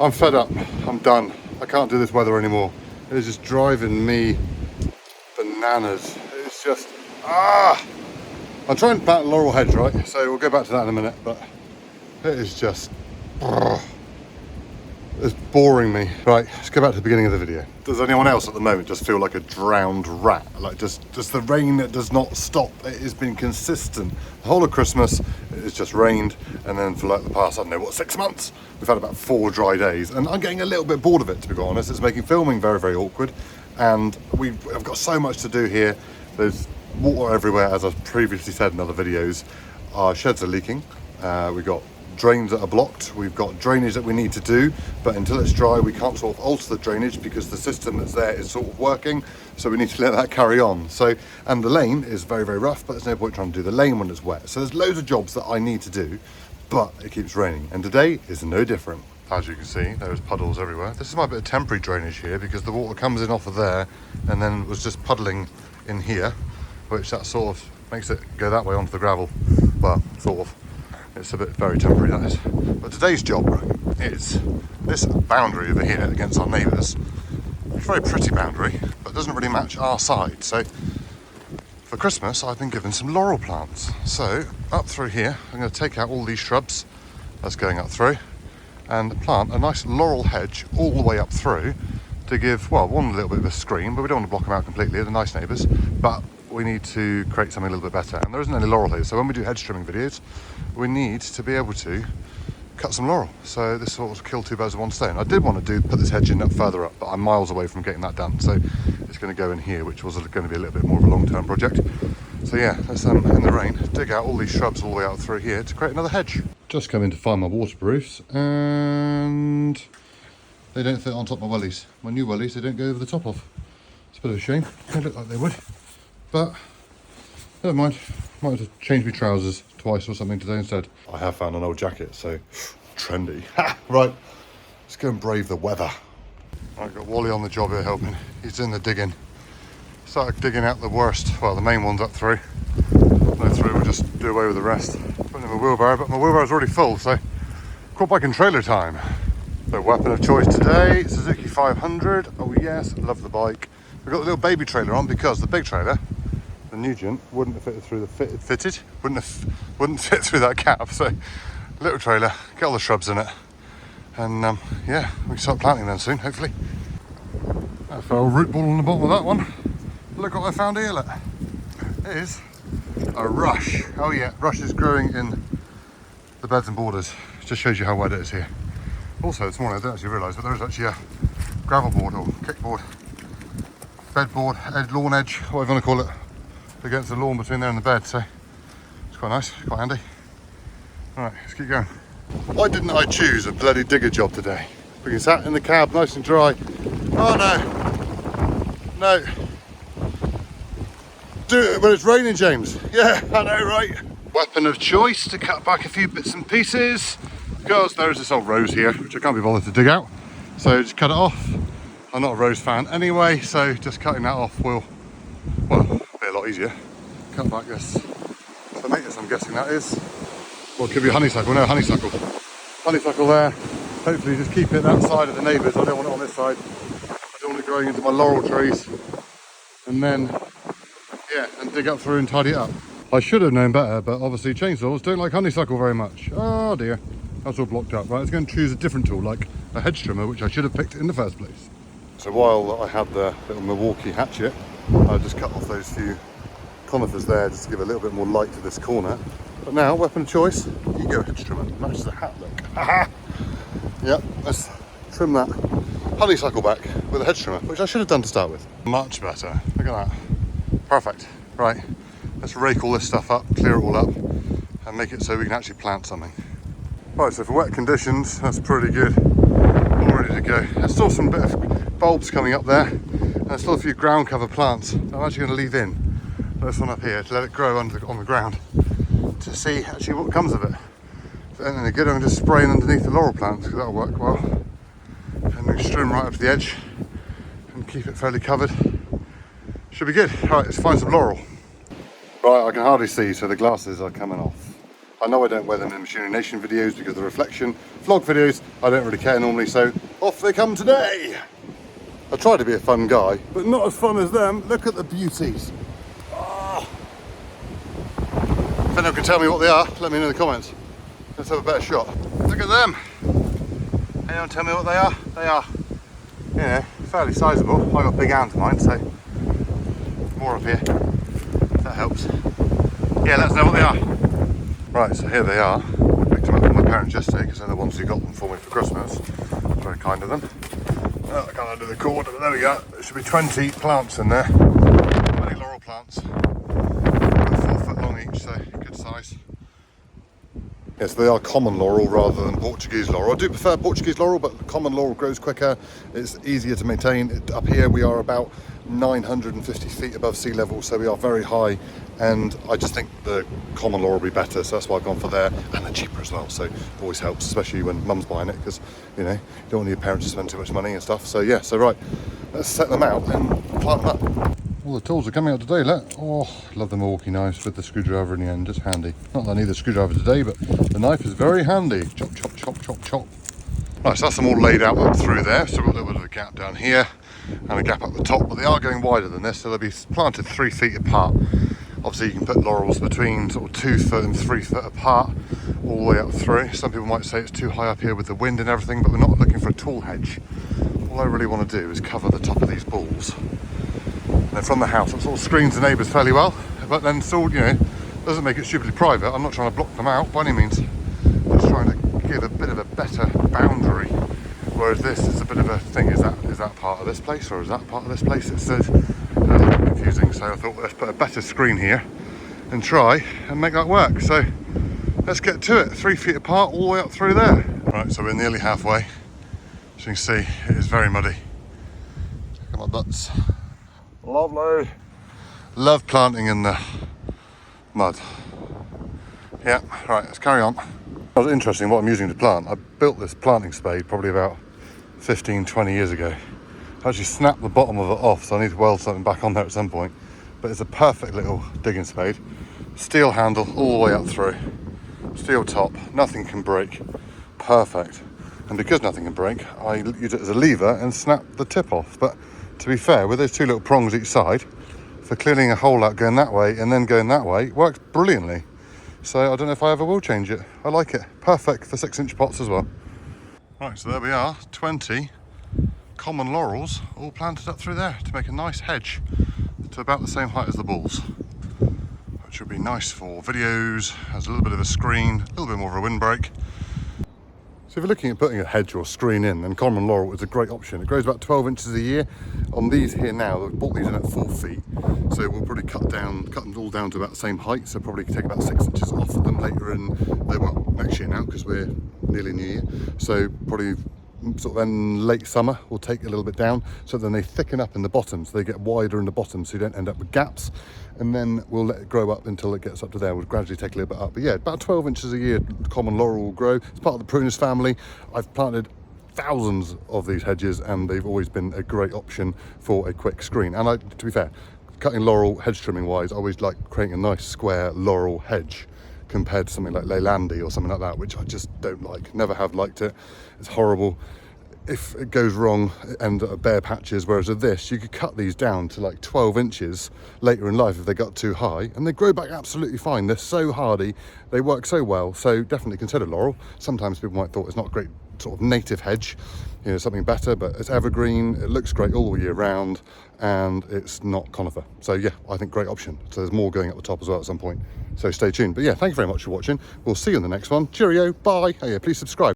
I'm fed up, I'm done. I can't do this weather anymore. It is just driving me bananas. It's just, I'm trying to plant Laurel Hedge, right? So we'll go back to that in a minute, but it is just, it's boring me. Right, let's go back to the beginning of the video. Does anyone else at the moment just feel like a drowned rat? Like just the rain that does not stop. It has been consistent. The whole of Christmas, it has just rained. And then for like the past, I don't know, what, 6 months? We've had about 4 dry days. And I'm getting a little bit bored of it, to be honest. It's making filming very, very awkward. And I've got so much to do here. There's water everywhere, as I've previously said in other videos. Our sheds are leaking. We've got drains that are blocked, we've got drainage that we need to do, but until it's dry we can't sort of alter the drainage because the system that's there is sort of working, so we need to let that carry on. So, and the lane is very, very rough, but there's no point trying to do the lane when it's wet. So there's loads of jobs that I need to do, but it keeps raining, and today is no different. As you can see, there's puddles everywhere. This is my bit of temporary drainage here because the water comes in off of there and then was just puddling in here, which that sort of makes it go that way onto the gravel. Well, sort of. It's a bit very temporary, that is. But today's job is this boundary over here against our neighbours. It's a very pretty boundary, but doesn't really match our side. So for Christmas, I've been given some laurel plants. So up through here, I'm going to take out all these shrubs that's going up through and plant a nice laurel hedge all the way up through to give, well, one, a little bit of a screen, but we don't want to block them out completely. They're nice neighbours, but we need to create something a little bit better. And there isn't any laurel here, so when we do hedge trimming videos, we need to be able to cut some laurel. So this sort of kill 2 birds with 1 stone. I did want to put this hedge in up further up, but I'm miles away from getting that done. So it's going to go in here, which was going to be a little bit more of a long-term project. So yeah, let's in the rain, dig out all these shrubs all the way out through here to create another hedge. Just come in to find my waterproofs, and they don't fit on top of my wellies. My new wellies, they don't go over the top of. It's a bit of a shame. They look like they would. But never mind, might have to change my trousers twice or something today instead. I have found an old jacket, so trendy. Right, let's go and brave the weather. I've got Wally on the job here helping. He's in the digging. Started digging out the worst, well, the main ones up through. No through, we'll just do away with the rest. Put in my wheelbarrow, but my wheelbarrow's already full, so quad bike and trailer time. The weapon of choice today, Suzuki 500. Oh yes, love the bike. We've got the little baby trailer on because the big trailer, the Nugent, wouldn't have fitted through the wouldn't fit through that cap. So little trailer, get all the shrubs in it, and yeah, we can start planting them soon, hopefully. I found a root ball on the bottom of that one. Look what I found here, look. It is a rush. Oh yeah, rush is growing in the beds and borders. It just shows you how wet it is here. Also this morning I didn't actually realise, but there is actually a gravel board or kickboard, bedboard, lawn edge, whatever you want to call it, against the lawn between there and the bed, so it's quite nice, quite handy. Alright, let's keep going. Why didn't I choose a bloody digger job today? We can sat in the cab nice and dry. Oh no, no. Do it when it's raining, James. Yeah, I know, right? Weapon of choice to cut back a few bits and pieces, because there's this old rose here, which I can't be bothered to dig out. So just cut it off. I'm not a rose fan anyway, so just cutting that off will, well, be a lot easier. Cut back this clematis, I'm guessing that is. Or it could be honeysuckle, no, honeysuckle. Honeysuckle there. Hopefully just keep it that side of the neighbours. I don't want it on this side. I don't want it growing into my laurel trees. And then, yeah, and dig up through and tidy it up. I should have known better, but obviously chainsaws don't like honeysuckle very much. Oh dear, that's all blocked up. Right, let's go and choose a different tool, like a hedge trimmer, which I should have picked in the first place. So while I had the little Milwaukee hatchet, I just cut off those few conifers there just to give a little bit more light to this corner. But now, weapon of choice, Ego hedge trimmer. Matches the hat look. Yep, let's trim that honeysuckle back with a hedge trimmer, which I should have done to start with. Much better. Look at that. Perfect. Right, let's rake all this stuff up, clear it all up, and make it so we can actually plant something. Right, so for wet conditions, that's pretty good. All ready to go. There's still some bit of bulbs coming up there, and there's still a few ground cover plants that I'm actually going to leave in. This one up here to let it grow on the ground to see actually what comes of it. If anything any good, I'm just spraying underneath the laurel plants because that'll work well. And then stream right up to the edge and keep it fairly covered. Should be good. Right, let's find some laurel. Right, I can hardly see, so the glasses are coming off. I know I don't wear them in Machinery Nation videos because of the reflection. Vlog videos, I don't really care normally, so off they come today. I try to be a fun guy, but not as fun as them. Look at the beauties. Oh. If anyone can tell me what they are, let me know in the comments. Let's have a better shot. Look at them. Anyone tell me what they are? They are, you know, fairly sizable. I've got big hands mine, so more up here. That helps. Yeah, let us know what they are. Right, so here they are. I picked them up from my parents yesterday because they're the ones who got them for me for Christmas. Very kind of them. Oh, I can't undo the cord, but there we go. There should be 20 plants in there. 20 laurel plants. About 4 foot long each, so good size. Yes, they are common laurel rather than Portuguese laurel. I do prefer Portuguese laurel, but common laurel grows quicker. It's easier to maintain. Up here we are about 950 feet above sea level, so we are very high, and I just think the common laurel will be better, so that's why I've gone for there, and they're cheaper as well, so it always helps, especially when mum's buying it, because you know, you don't want your parents to spend too much money and stuff. So yeah, so right, let's set them out and plant them up. All the tools are coming out today, look. Oh, love the Milwaukee knives with the screwdriver in the end, it's handy. Not that I need the screwdriver today, but the knife is very handy. Chop, chop, chop, chop, chop. Right, so that's them all laid out up through there, so we've got a little bit of a gap down here and a gap up the top, but they are going wider than this, so they'll be planted 3 feet apart. Obviously you can put laurels between sort of 2 foot and 3 foot apart all the way up through. Some people might say it's too high up here with the wind and everything, but we're not looking for a tall hedge. All I really want to do is cover the top of these balls. And then from the house it sort of screens the neighbours fairly well, but then still, you know, doesn't make it stupidly private. I'm not trying to block them out by any means. I'm just trying to give a bit of a better boundary. Whereas this is a bit of a thing, is that part of this place or is that part of this place? It's a little bit confusing, so I thought let's put a better screen here and try and make that work. So let's get to it, 3 feet apart all the way up through there. Right, so we're nearly halfway. As you can see, it is very muddy. Look at my butts. Lovely. Love planting in the mud. Yeah, right, let's carry on. That was interesting what I'm using to plant. I built this planting spade probably about 15-20 years ago. I actually snapped the bottom of it off, so I need to weld something back on there at some point. But it's a perfect little digging spade. Steel handle all the way up through. Steel top, nothing can break. Perfect. And because nothing can break, I use it as a lever and snap the tip off. But to be fair, with those 2 little prongs each side, for clearing a hole out going that way and then going that way, it works brilliantly. So I don't know if I ever will change it. I like it. Perfect for 6-inch pots as well. Right, so there we are, 20 common laurels all planted up through there to make a nice hedge to about the same height as the balls, which would be nice for videos, has a little bit of a screen, a little bit more of a windbreak. So if you're looking at putting a hedge or screen in, then common laurel is a great option. It grows about 12 inches a year. On these here now, I've bought these in at 4 feet. So we'll probably cut them all down to about the same height. So probably take about 6 inches off of them later in, well, next year now, because we're nearly New Year. So probably sort of then late summer we'll take a little bit down, so then they thicken up in the bottom, so they get wider in the bottom, so you don't end up with gaps. And then we'll let it grow up until it gets up to there. We'll gradually take a little bit up, but yeah, about 12 inches a year common laurel will grow. It's part of the prunus family. I've planted thousands of these hedges and they've always been a great option for a quick screen. And to be fair, cutting laurel hedge trimming wise, I always like creating a nice square laurel hedge compared to something like Leylandii or something like that, which I just don't like, never have liked it. It's horrible. If it goes wrong, it ends up bare patches, whereas with this, you could cut these down to like 12 inches later in life if they got too high, and they grow back absolutely fine. They're so hardy, they work so well, so definitely consider laurel. Sometimes people might thought it's not a great sort of native hedge, you know, something better, but it's evergreen, it looks great all the year round, and it's not conifer. So yeah, I think great option. So there's more going up the top as well at some point, so stay tuned. But yeah, thank you very much for watching. We'll see you in the next one. Cheerio, bye. Oh yeah, please subscribe.